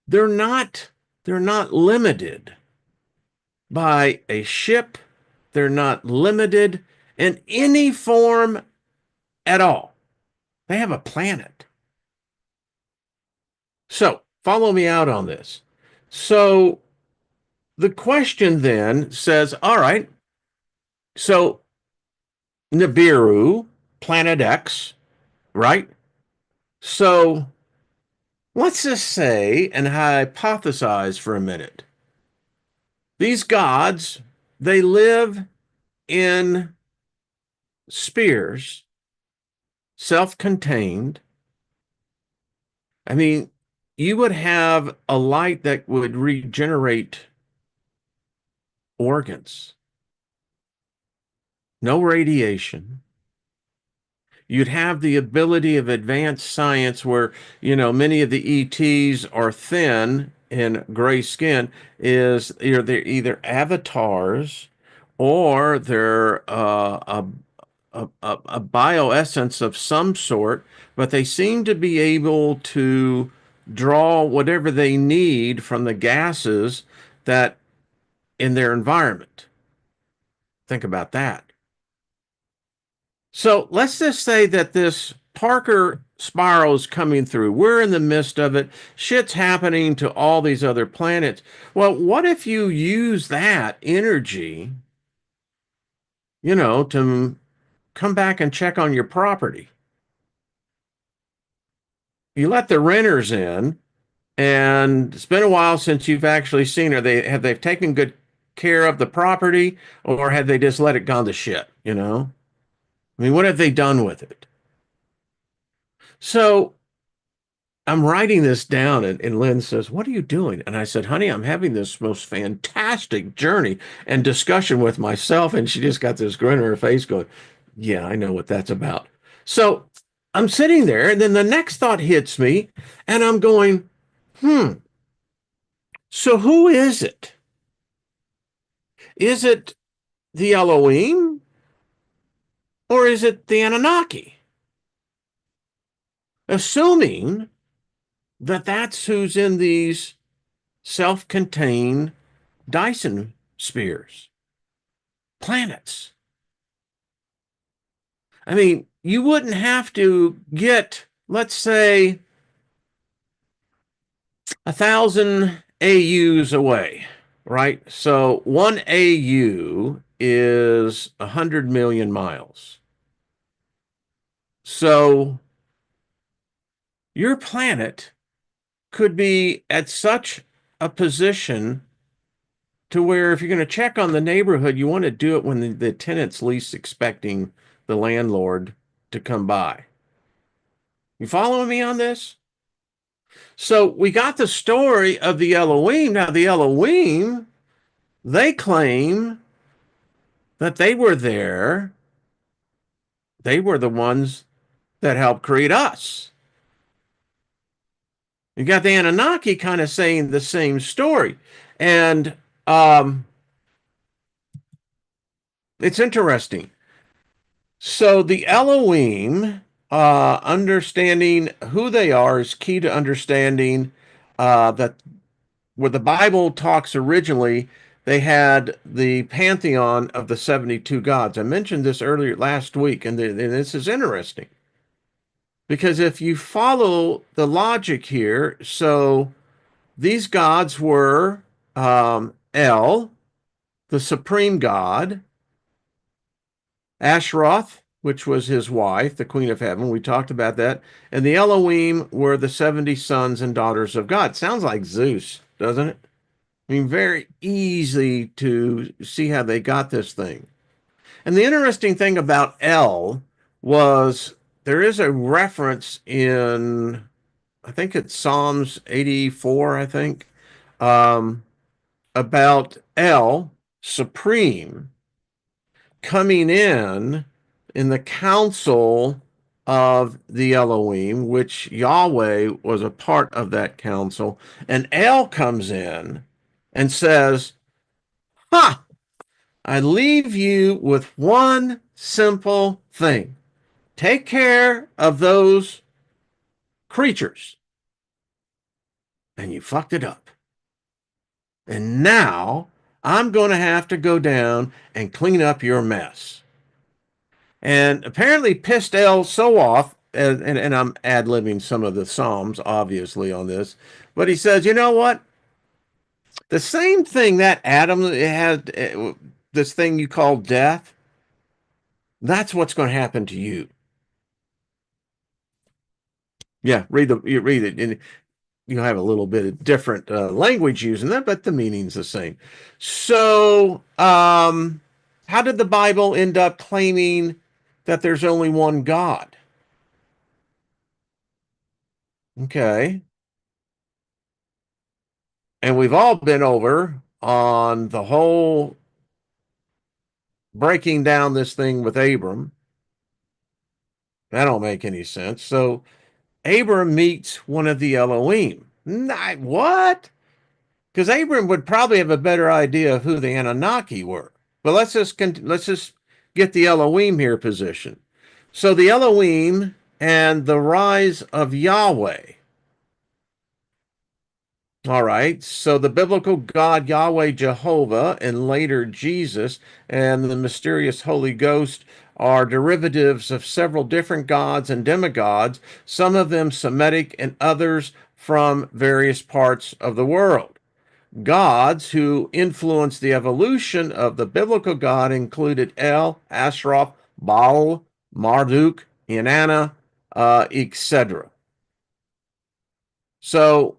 They're not they're not limited by a ship. They're not limited in any form at all. They have a planet. So, follow me out on this. So, the question then says, all right, so Nibiru, Planet X, right? So, let's just say and hypothesize for a minute. These gods, they live in spheres, self contained. I mean, you would have a light that would regenerate organs, no radiation. You'd have the ability of advanced science where, many of the ETs are thin and gray skin, is they're either avatars or they're a bioessence of some sort, but they seem to be able to draw whatever they need from the gases that in their environment. Think about that. So let's just say that this Parker spiral is coming through. We're in the midst of it. Shit's happening to all these other planets. Well, what if you use that energy, to come back and check on your property? You let the renters in, and it's been a while since you've actually seen her. They've taken good care of the property, or have they just let it gone to shit? I mean, what have they done with it? So I'm writing this down, and Lynn says, "What are you doing?" And I said, "Honey, I'm having this most fantastic journey and discussion with myself." And she just got this grin on her face going, "Yeah, I know what that's about." So I'm sitting there, and then the next thought hits me, and I'm going, so who is it? Is it the Elohim or is it the Anunnaki? Assuming that that's who's in these self contained Dyson spheres, planets. I mean, you wouldn't have to get, let's say, 1,000 AUs away, right? So 1 AU is 100 million miles. So your planet could be at such a position to where if you're going to check on the neighborhood, you want to do it when the tenant's least expecting the landlord to come by. You following me on this? So we got the story of the Elohim. Now, the Elohim, they claim that they were there. They were the ones that helped create us. You got the Anunnaki kind of saying the same story. And it's interesting. So the Elohim, understanding who they are is key to understanding that where the Bible talks originally, they had the pantheon of the 72 gods. I mentioned this earlier last week, and this is interesting because if you follow the logic here, so these gods were El, the supreme god, Ashroth, which was his wife, the Queen of Heaven. We talked about that. And the Elohim were the 70 sons and daughters of God. Sounds like Zeus, doesn't it? I mean, very easy to see how they got this thing. And the interesting thing about El was there is a reference in, I think it's Psalms 84, I think, um, about El, supreme, coming in the council of the Elohim, which Yahweh was a part of that council. And El comes in and says, "Ha, I leave you with one simple thing. Take care of those creatures." And you fucked it up. And now I'm going to have to go down and clean up your mess. And apparently pissed El so off, and I'm ad-libbing some of the Psalms, obviously, on this, but he says, you know what? The same thing that Adam had, this thing you call death, that's what's going to happen to you. Yeah, you read it, and you have a little bit of different language using that, but the meaning's the same. So, how did the Bible end up claiming that there's only one God? Okay. And we've all been over on the whole breaking down this thing with Abram. That don't make any sense. So Abram meets one of the Elohim. What? Because Abram would probably have a better idea of who the Anunnaki were. But let's just get the Elohim here position. So the Elohim and the rise of Yahweh. All right. So the biblical God Yahweh Jehovah and later Jesus and the mysterious Holy Ghost are derivatives of several different gods and demigods, some of them Semitic and others from various parts of the world. Gods who influenced the evolution of the biblical God included El, Ashroth, Baal, Marduk, Inanna, etc. So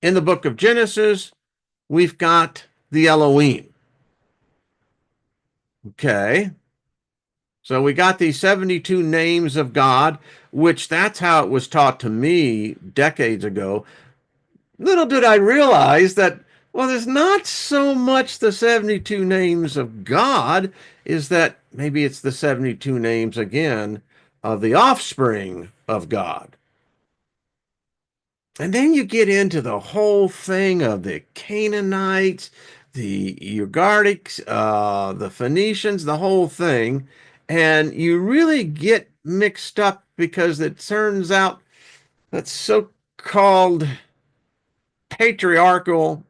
in the book of Genesis, we've got the Elohim. Okay. So we got these 72 names of God, which that's how it was taught to me decades ago. Little did I realize that, well, there's not so much the 72 names of God, is that maybe it's the 72 names again of the offspring of God. And then you get into the whole thing of the Canaanites, the Ugarites, the Phoenicians, the whole thing. And you really get mixed up because it turns out that so-called patriarchal,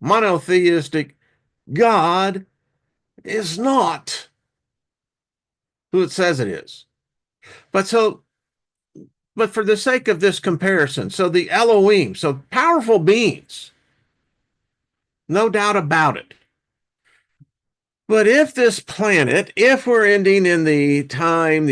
monotheistic God is not who it says it is. But so, but for the sake of this comparison, so the Elohim, so powerful beings, no doubt about it. But if this planet, if we're ending in the time,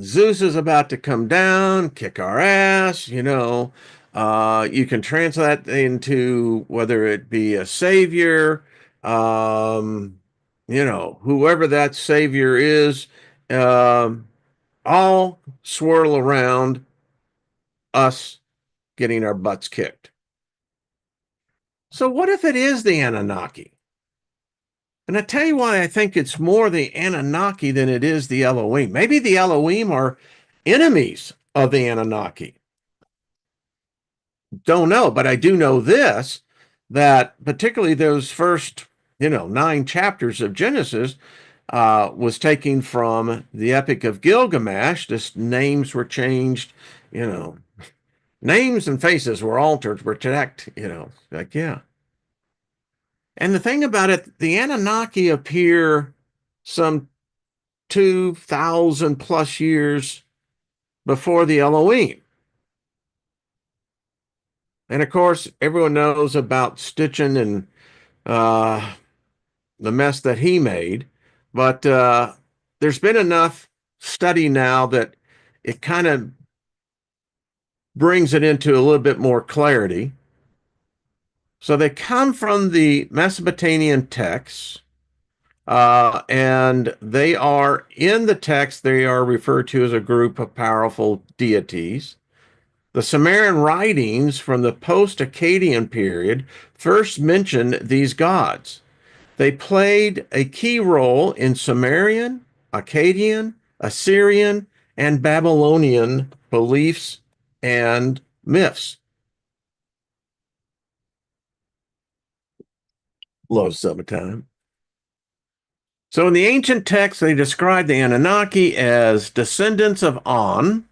Zeus is about to come down, kick our ass, you can translate that into whether it be a savior, um, whoever that savior is, um, all swirl around us getting our butts kicked. So what if it is the Anunnaki? And I tell you why I think it's more the Anunnaki than it is the Elohim. Maybe the Elohim are enemies of the Anunnaki. Don't know, but I do know this, that particularly those first, 9 chapters of Genesis was taken from the Epic of Gilgamesh. Just names were changed, you know, names and faces were altered, were checked, yeah. And the thing about it, the Anunnaki appear some 2,000 plus years before the Elohim. And of course, everyone knows about Stitchin and the mess that he made. But there's been enough study now that it kind of brings it into a little bit more clarity. So they come from the Mesopotamian texts. And they are in the text, they are referred to as a group of powerful deities. The Sumerian writings from the post-Akkadian period first mention these gods. They played a key role in Sumerian, Akkadian, Assyrian, and Babylonian beliefs and myths. Love summertime. So in the ancient texts, they describe the Anunnaki as descendants of An,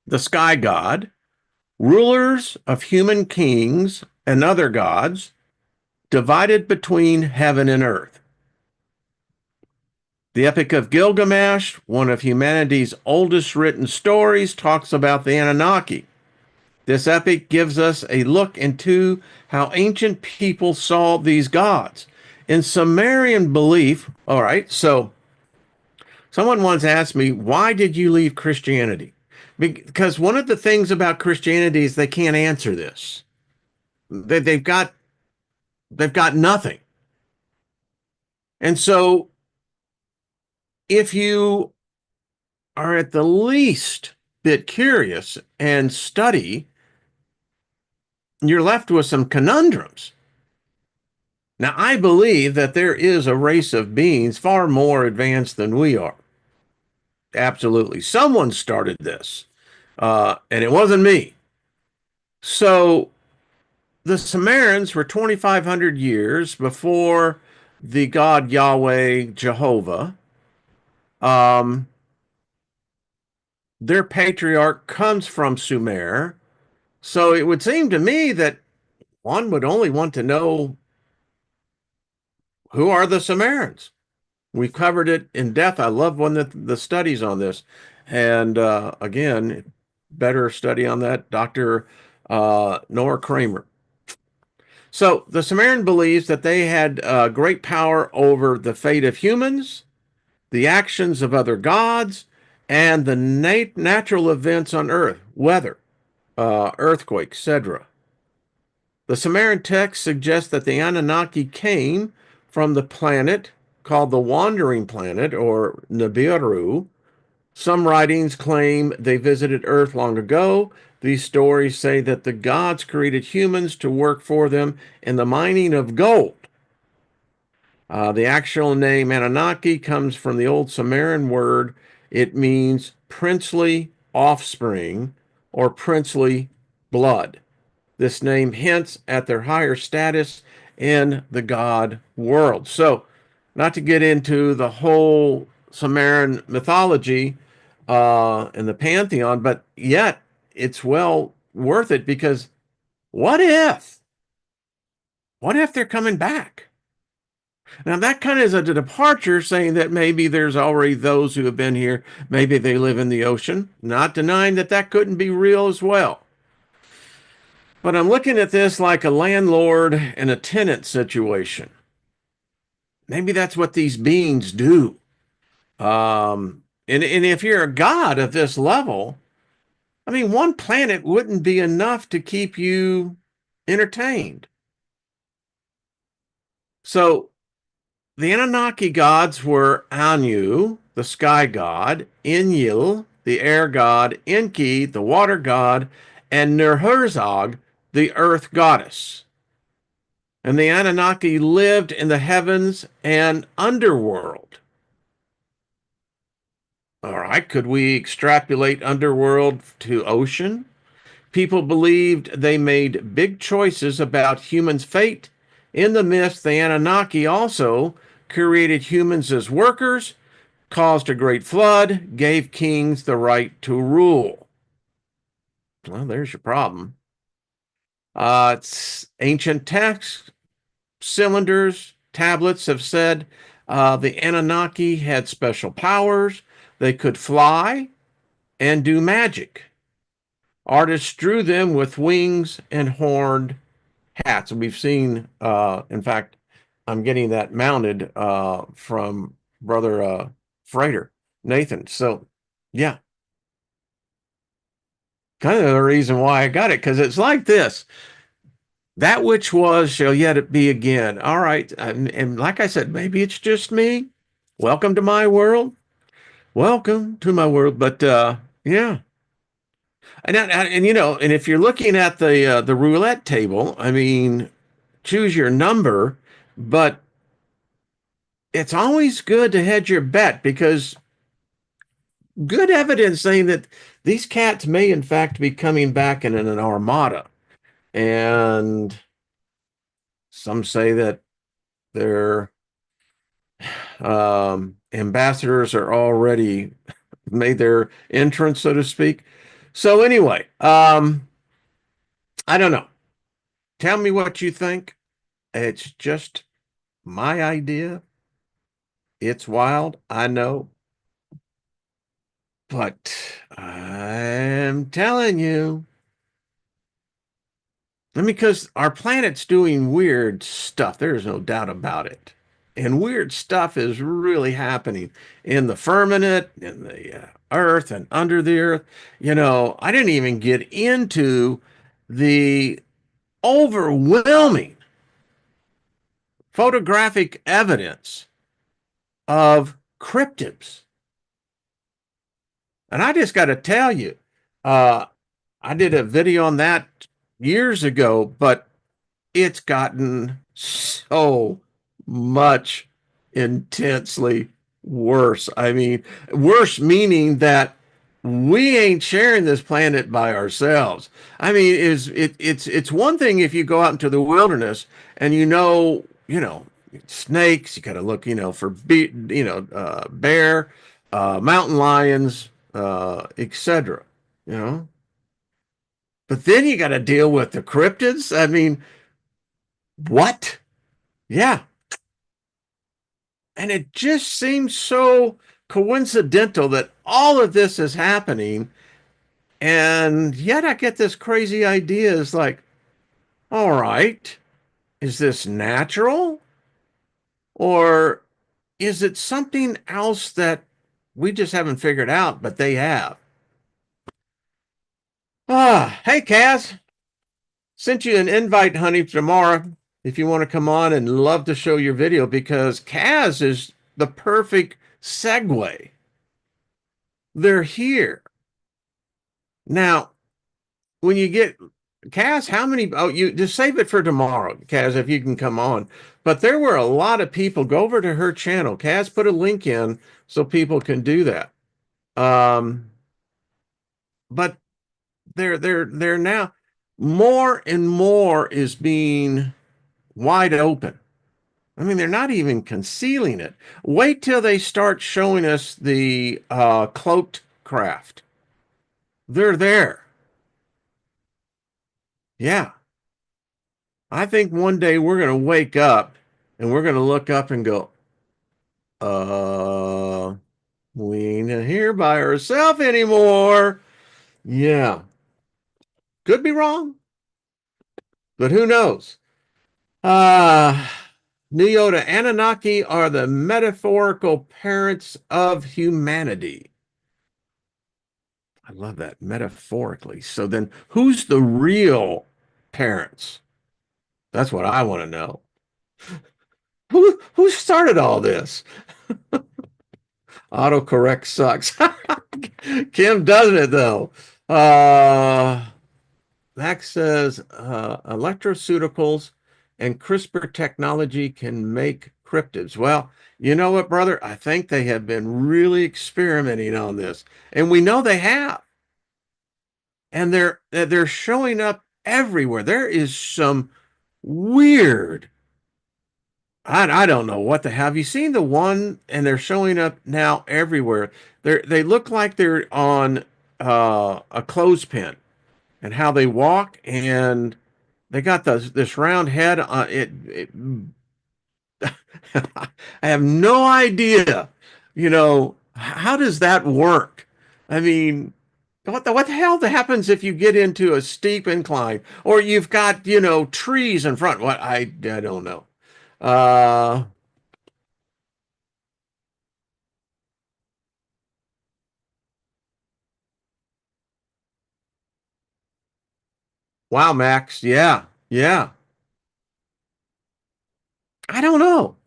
the sky god, rulers of human kings and other gods, divided between heaven and earth. The Epic of Gilgamesh, one of humanity's oldest written stories, talks about the Anunnaki. This epic gives us a look into how ancient people saw these gods. In Sumerian belief, all right, so someone once asked me, why did you leave Christianity? Because one of the things about Christianity is they can't answer this. They've got nothing. And so if you are at the least bit curious and study, you're left with some conundrums. Now, I believe that there is a race of beings far more advanced than we are. Absolutely. Someone started this, and it wasn't me. So the Sumerians were 2,500 years before the God Yahweh Jehovah. Um, their patriarch comes from Sumer. So it would seem to me that one would only want to know, who are the Sumerians? We've covered it in depth. I love one that the studies on this. And again, better study on that, Dr. Noah Kramer. So the Sumerian believes that they had great power over the fate of humans, the actions of other gods, and the natural events on Earth, weather, earthquakes, etc. The Sumerian text suggests that the Anunnaki came from the planet called the Wandering Planet, or Nibiru. Some writings claim they visited Earth long ago. These stories say that the gods created humans to work for them in the mining of gold. The actual name Anunnaki comes from the old Sumerian word. It means princely offspring or princely blood. This name hints at their higher status in the god world. So, not to get into the whole Sumerian mythology and the pantheon, but yet it's well worth it, because what if? What if they're coming back? Now, that kind of is a departure, saying that maybe there's already those who have been here. Maybe they live in the ocean. Not denying that that couldn't be real as well. But I'm looking at this like a landlord and a tenant situation. Maybe that's what these beings do. And if you're a god of this level, I mean, one planet wouldn't be enough to keep you entertained. So the Anunnaki gods were Anu, the sky god, Enlil, the air god, Enki, the water god, and Nurherzog, the earth goddess. And the Anunnaki lived in the heavens and underworld. All right, could we extrapolate underworld to ocean? People believed they made big choices about humans' fate. In the myth, the Anunnaki also created humans as workers, caused a great flood, gave kings the right to rule. Well, there's your problem. It's ancient texts, cylinders, tablets have said the Anunnaki had special powers. They could fly and do magic. Artists drew them with wings and horned hats. And we've seen, in fact, I'm getting that mounted from Brother Freighter, Nathan. So, yeah, kind of the reason why I got it, because it's like this. That which was shall yet be again. All right. And like I said, maybe it's just me. Welcome to my world. Welcome to my world. But yeah. And you know, and if you're looking at the roulette table, I mean, choose your number, but it's always good to hedge your bet, because good evidence saying that these cats may in fact be coming back in an armada. And some say that their ambassadors are already made their entrance, so to speak. So anyway, I don't know. Tell me what you think. It's just my idea. It's wild, I know. But I'm telling you, because our planet's doing weird stuff. There's no doubt about it. And weird stuff is really happening in the firmament, in the earth, and under the earth. You know, I didn't even get into the overwhelming photographic evidence of cryptids. And I just got to tell you, uh, I did a video on that years ago, but it's gotten so much intensely worse. I mean, worse meaning that we ain't sharing this planet by ourselves. I mean, it's one thing if you go out into the wilderness and snakes. You got to look, for bear, mountain lions, etc. You know, but then you got to deal with the cryptids. I mean, what? Yeah. And it just seems so coincidental that all of this is happening. And yet I get this crazy idea is like, all right, is this natural? Or is it something else that we just haven't figured out, but they have? Hey, Kaz, sent you an invite, honey, tomorrow if you want to come on and love to show your video because Kaz is the perfect segue. They're here. Now, when you get Kaz, how many? Oh, you just save it for tomorrow, Kaz, if you can come on. But there were a lot of people. Go over to her channel. Kaz put a link in so people can do that. But they're now more and more is being wide open. I mean, they're not even concealing it. Wait till they start showing us the cloaked craft. They're there. Yeah. I think one day we're going to wake up and we're going to look up and go, uh, we ain't here by ourselves anymore. Yeah. Could be wrong, but who knows? Uh, New Yoda, Anunnaki are the metaphorical parents of humanity. I love that, metaphorically. So then who's the real parents? That's what I want to know. Who started all this? Autocorrect sucks. Kim doesn't it though? Max says electroceuticals and CRISPR technology can make cryptids. Well, you know what, brother? I think they have been really experimenting on this, and we know they have. And they're showing up everywhere. There is some weird. I don't know what the have you seen the one and they're showing up now everywhere. They look like they're on a clothespin and how they walk and they got this round head on it. I have no idea, how does that work? I mean, what the hell happens if you get into a steep incline or you've got, trees in front? What I don't know. Uh, wow, Max. Yeah, yeah. I don't know.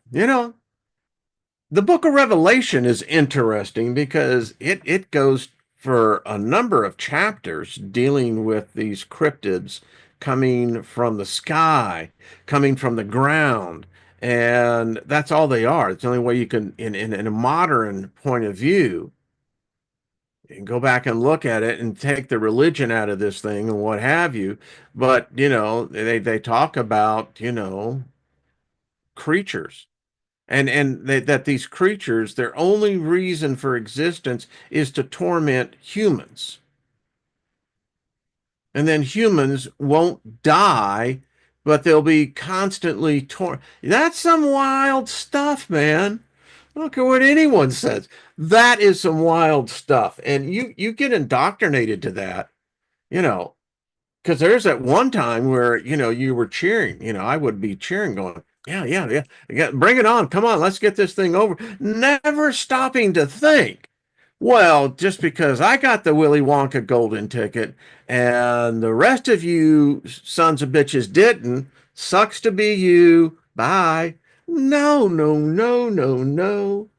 The book of Revelation is interesting because it goes for a number of chapters dealing with these cryptids coming from the sky, coming from the ground, and that's all they are. It's the only way you can, in a modern point of view, you can go back and look at it and take the religion out of this thing and what have you. But they talk about creatures that these creatures, their only reason for existence is to torment humans. And then humans won't die, but they'll be constantly That's some wild stuff, man. I don't care what anyone says. That is some wild stuff. And you get indoctrinated to that, you know, because there's that one time where you were cheering. I would be cheering, going, "Yeah, yeah, yeah, yeah, bring it on! Come on, let's get this thing over." Never stopping to think, well, just because I got the Willy Wonka golden ticket and the rest of you sons of bitches didn't, sucks to be you. Bye. No, no, no, no, no.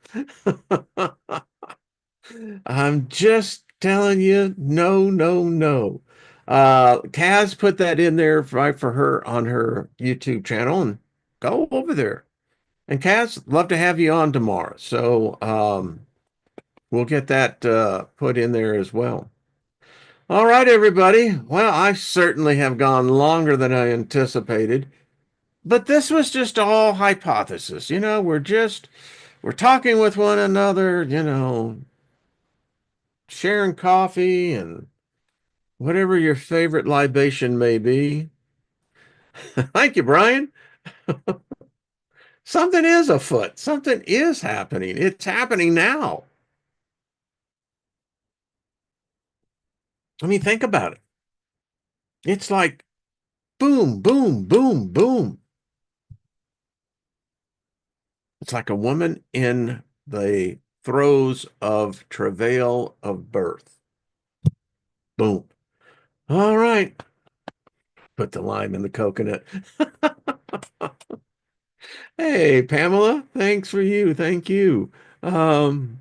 I'm just telling you, no, no, no. Kaz put that in there right for her on her YouTube channel, and go over there. And Kaz, love to have you on tomorrow. So we'll get that put in there as well. All right, everybody. Well, I certainly have gone longer than I anticipated, but this was just all hypothesis. We're talking with one another, sharing coffee and whatever your favorite libation may be. Thank you, Brian. Something is afoot. Something is happening. It's happening now. I mean, think about it. It's like boom, boom, boom, boom. It's like a woman in the throes of travail of birth. Boom. All right. Put the lime in the coconut. Hey, Pamela, thanks for you. Thank you. Um,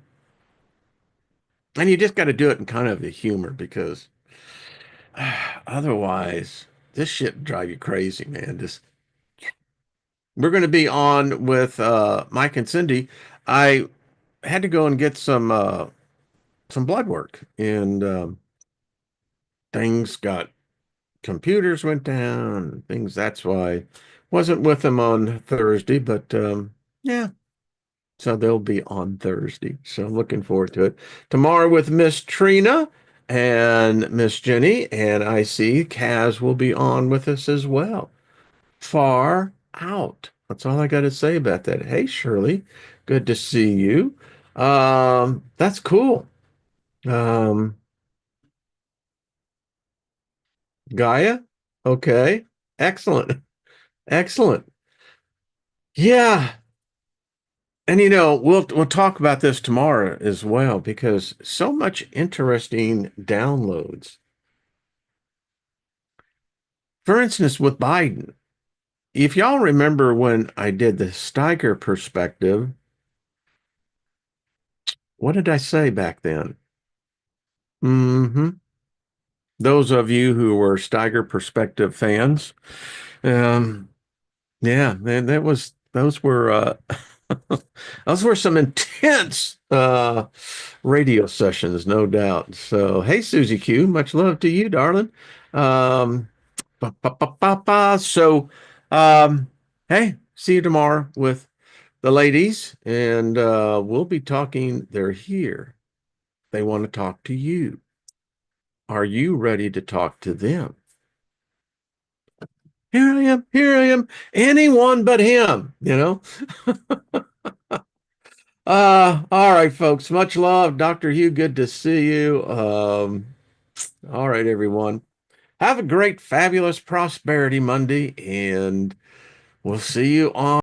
and you just got to do it in kind of a humor because otherwise, this shit drive you crazy, man. Just we're going to be on with Mike and Cindy. I had to go and get some blood work, and things got computers went down, things. That's why wasn't with them on Thursday, but yeah. So they'll be on Thursday. So I'm looking forward to it. Tomorrow with Miss Trina and Miss Jenny, and I see Kaz will be on with us as well. Far out. That's all I got to say about that. Hey, Shirley, good to see you. That's cool. Um, Gaia, okay, excellent, excellent. Yeah, and we'll talk about this tomorrow as well because so much interesting downloads. For instance, with Biden, if y'all remember when I did the Steiger perspective, what did I say back then? Hmm. Those of you who were Steiger perspective fans, um, yeah, man, those were those were some intense radio sessions, no doubt. So, hey, Susie Q, much love to you, darling. Um, So, um, hey, see you tomorrow with the ladies, and we'll be talking. They're here. They want to talk to you. Are you ready to talk to them? Here I am. Here I am. Anyone but him, you know? All right, folks. Much love. Dr. Hugh, good to see you. All right, everyone. Have a great, fabulous Prosperity Monday, and we'll see you on.